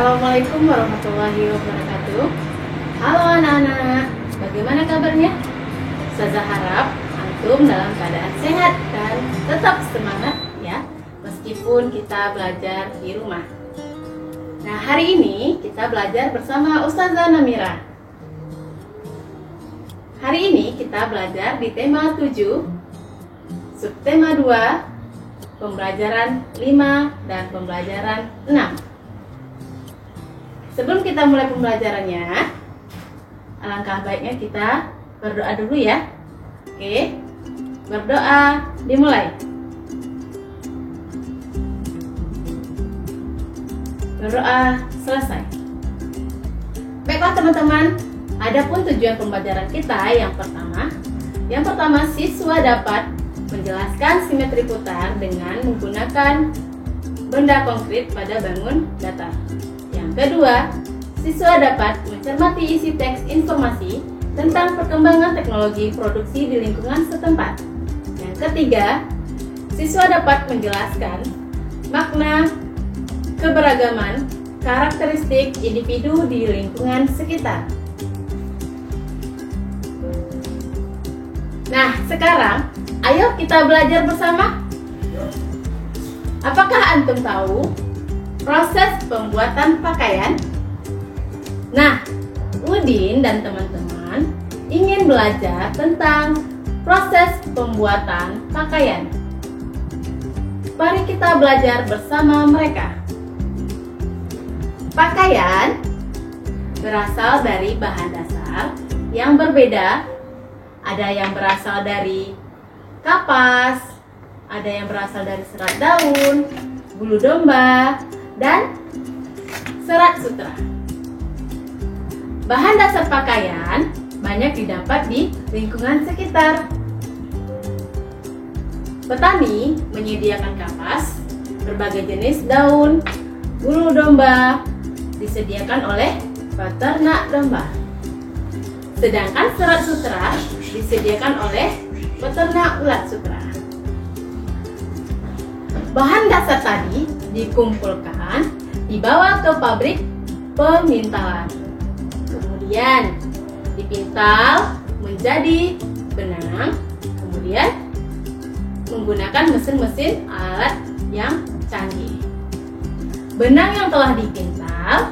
Assalamualaikum warahmatullahi wabarakatuh. Halo anak-anak, bagaimana kabarnya? Ustazah harap antum dalam keadaan sehat dan tetap semangat ya, meskipun kita belajar di rumah. Nah, hari ini kita belajar bersama Ustazah Namira. Hari ini kita belajar di tema 7, subtema 2, pembelajaran 5 dan pembelajaran 6. Sebelum kita mulai pembelajarannya, alangkah baiknya kita berdoa dulu ya. Oke, berdoa dimulai. Berdoa selesai. Baiklah teman-teman, adapun tujuan pembelajaran kita yang pertama siswa dapat menjelaskan simetri putar dengan menggunakan benda konkret pada bangun datar. Yang kedua, siswa dapat mencermati isi teks informasi tentang perkembangan teknologi produksi di lingkungan setempat. Yang ketiga, siswa dapat menjelaskan makna keberagaman karakteristik individu di lingkungan sekitar. Nah, sekarang ayo kita belajar bersama. Apakah antum tahu proses pembuatan pakaian? Nah, Udin dan teman-teman ingin belajar tentang proses pembuatan pakaian. Mari kita belajar bersama mereka. Pakaian berasal dari bahan dasar yang berbeda. Ada yang berasal dari kapas, ada yang berasal dari serat daun, bulu domba, dan serat sutra. Bahan dasar pakaian banyak didapat di lingkungan sekitar. Petani menyediakan kapas, berbagai jenis daun, bulu domba disediakan oleh peternak domba. Sedangkan serat sutra disediakan oleh peternak ulat sutra. Bahan dasar tadi dikumpulkan, dibawa ke pabrik pemintalan. Kemudian dipintal menjadi benang, kemudian menggunakan mesin-mesin alat yang canggih. Benang yang telah dipintal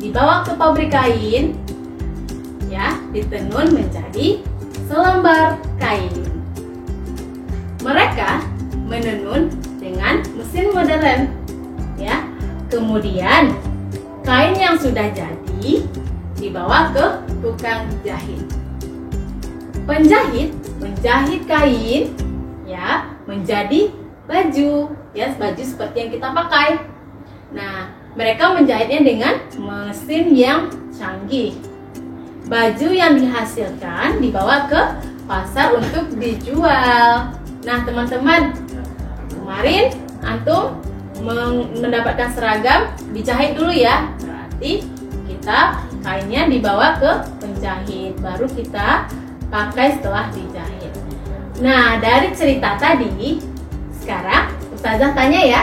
dibawa ke pabrik kain, ya, ditenun menjadi selembar kain. Mereka menenun dengan mesin modern, ya. Kemudian kain yang sudah jadi dibawa ke tukang jahit. Penjahit menjahit kain, ya, menjadi baju, ya, baju seperti yang kita pakai. Nah, mereka menjahitnya dengan mesin yang canggih. Baju yang dihasilkan dibawa ke pasar untuk dijual. Nah, teman-teman, kemarin antum mendapatkan seragam, dijahit dulu ya. Berarti kita kainnya dibawa ke penjahit, baru kita pakai setelah dijahit. Nah, dari cerita tadi, sekarang Ustazah tanya ya,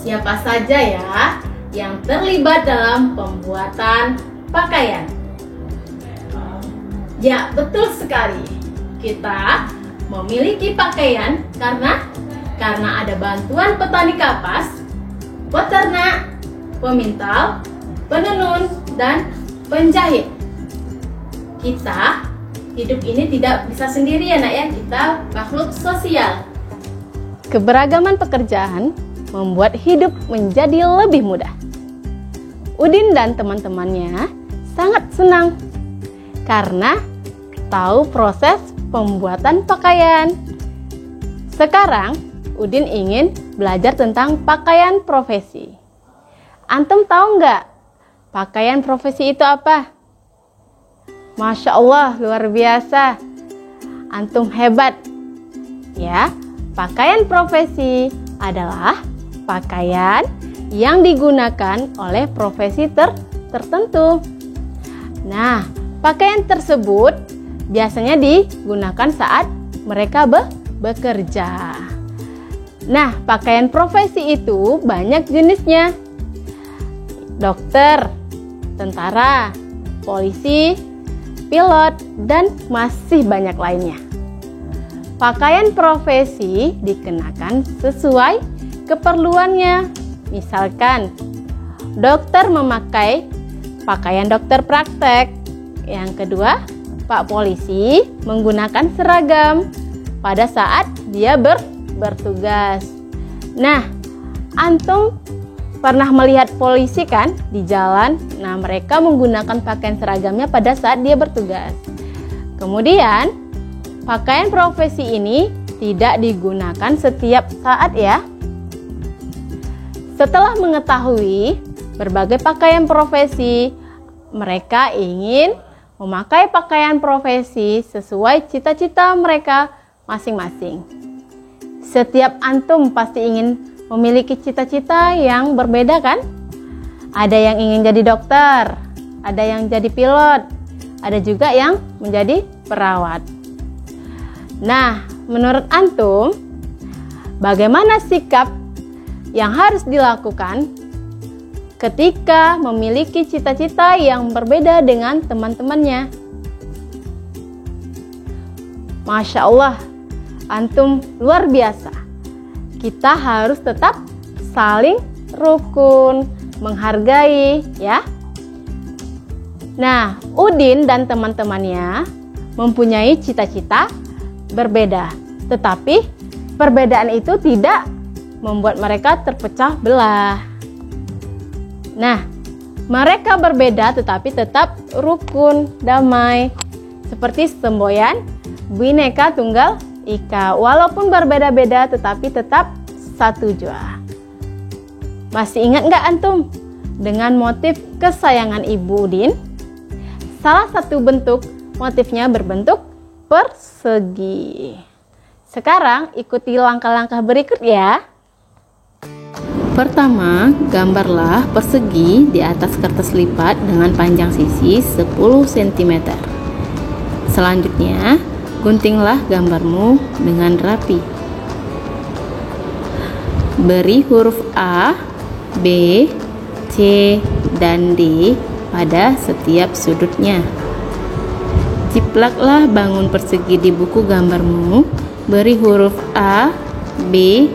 siapa saja ya yang terlibat dalam pembuatan pakaian? Ya, betul sekali. Kita memiliki pakaian karena ada bantuan petani kapas, peternak, pemintal, penenun, dan penjahit. Kita hidup ini tidak bisa sendiri ya nak ya, kita makhluk sosial. Keberagaman pekerjaan membuat hidup menjadi lebih mudah. Udin dan teman-temannya sangat senang karena tahu proses pembuatan pakaian. Sekarang Udin ingin belajar tentang pakaian profesi. Antum tahu nggak pakaian profesi itu apa? Masya Allah, luar biasa. Antum hebat. Ya, pakaian profesi adalah pakaian yang digunakan oleh profesi tertentu. Nah, pakaian tersebut biasanya digunakan saat mereka bekerja. Nah, pakaian profesi itu banyak jenisnya. dokter, tentara, polisi, pilot, dan masih banyak lainnya. Pakaian profesi dikenakan sesuai keperluannya. Misalkan, dokter memakai pakaian dokter praktek. Yang kedua, Pak Polisi menggunakan seragam pada saat dia bertugas. Nah, antum pernah melihat polisi kan di jalan? Nah, mereka menggunakan pakaian seragamnya pada saat dia bertugas. Kemudian, pakaian profesi ini tidak digunakan setiap saat ya. Setelah mengetahui berbagai pakaian profesi, mereka ingin memakai pakaian profesi sesuai cita-cita mereka masing-masing. Setiap antum pasti ingin memiliki cita-cita yang berbeda kan? Ada yang ingin jadi dokter, ada yang jadi pilot, ada juga yang menjadi perawat. Nah, menurut antum, bagaimana sikap yang harus dilakukan ketika memiliki cita-cita yang berbeda dengan teman-temannya? Masya Allah, antum luar biasa. Kita harus tetap saling rukun, menghargai ya. Nah, Udin dan teman-temannya mempunyai cita-cita berbeda, tetapi perbedaan itu tidak membuat mereka terpecah belah. Nah, mereka berbeda tetapi tetap rukun, damai. Seperti semboyan Bhinneka Tunggal Ika. Walaupun berbeda-beda tetapi tetap satu jua. Masih ingat nggak antum dengan motif kesayangan Ibu Udin? Salah satu bentuk motifnya berbentuk persegi. Sekarang ikuti langkah-langkah berikut ya. Pertama, gambarlah persegi di atas kertas lipat dengan panjang sisi 10 cm. Selanjutnya, guntinglah gambarmu dengan rapi. Beri huruf A, B, C, dan D pada setiap sudutnya. Ciplaklah bangun persegi di buku gambarmu. Beri huruf A, B,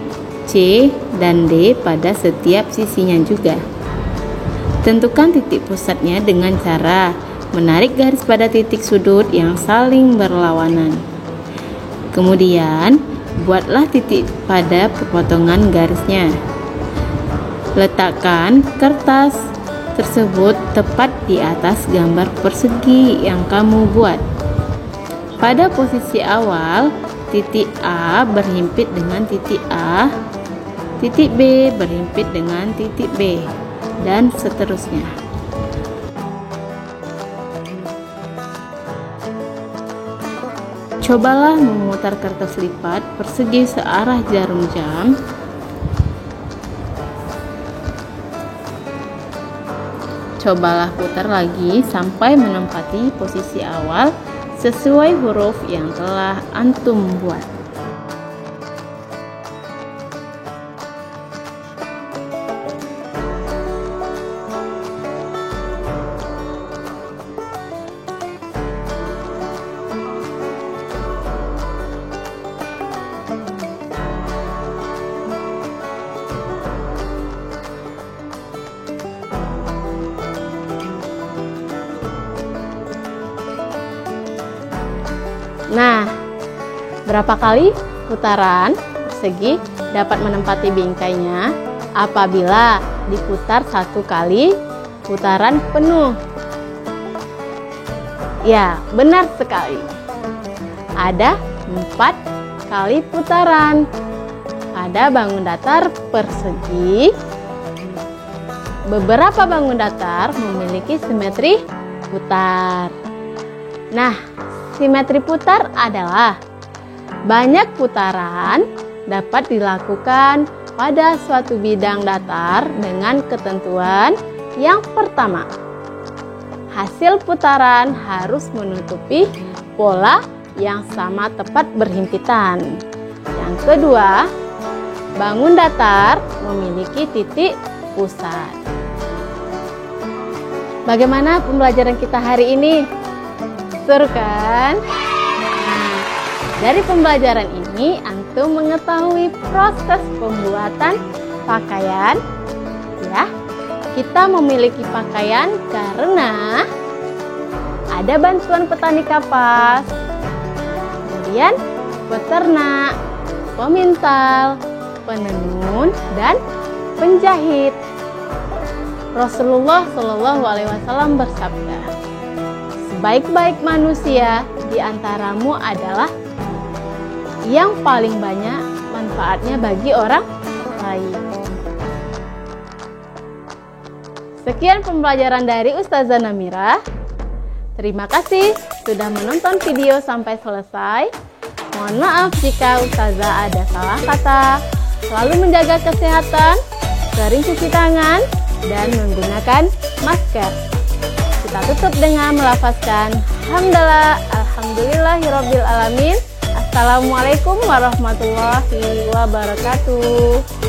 C, dan D pada setiap sisinya juga. Tentukan titik pusatnya dengan cara menarik garis pada titik sudut yang saling berlawanan. Kemudian, buatlah titik pada pepotongan garisnya. Letakkan kertas tersebut tepat di atas gambar persegi yang kamu buat. Pada posisi awal, titik A berhimpit dengan titik A, titik B berhimpit dengan titik B, dan seterusnya. Cobalah memutar kertas lipat persegi searah jarum jam. Cobalah putar lagi sampai menempati posisi awal sesuai huruf yang telah antum buat. Nah, berapa kali putaran persegi dapat menempati bingkainya apabila diputar satu kali putaran penuh? Ya, benar sekali. Ada 4 kali putaran. Pada bangun datar persegi, beberapa bangun datar memiliki simetri putar. Nah, simetri putar adalah banyak putaran dapat dilakukan pada suatu bidang datar dengan ketentuan yang pertama. Hasil putaran harus menutupi pola yang sama tepat berhimpitan. Yang kedua, bangun datar memiliki titik pusat. Bagaimana pembelajaran kita hari ini? Seru kan? Nah, dari pembelajaran ini antum mengetahui proses pembuatan pakaian. Ya, kita memiliki pakaian karena ada bantuan petani kapas, kemudian peternak, pemintal, penenun, dan penjahit. Rasulullah Shallallahu Alaihi Wasallam bersabda, sebaik-baik manusia di antaramu adalah yang paling banyak manfaatnya bagi orang lain. Sekian pembelajaran dari Ustazah Namira. Terima kasih sudah menonton video sampai selesai. Mohon maaf jika Ustazah ada salah kata. Selalu menjaga kesehatan, sering cuci tangan, dan menggunakan masker. Kita tutup dengan melafazkan hamdalah, alhamdulillahirabbil alamin. Assalamualaikum warahmatullahi wabarakatuh.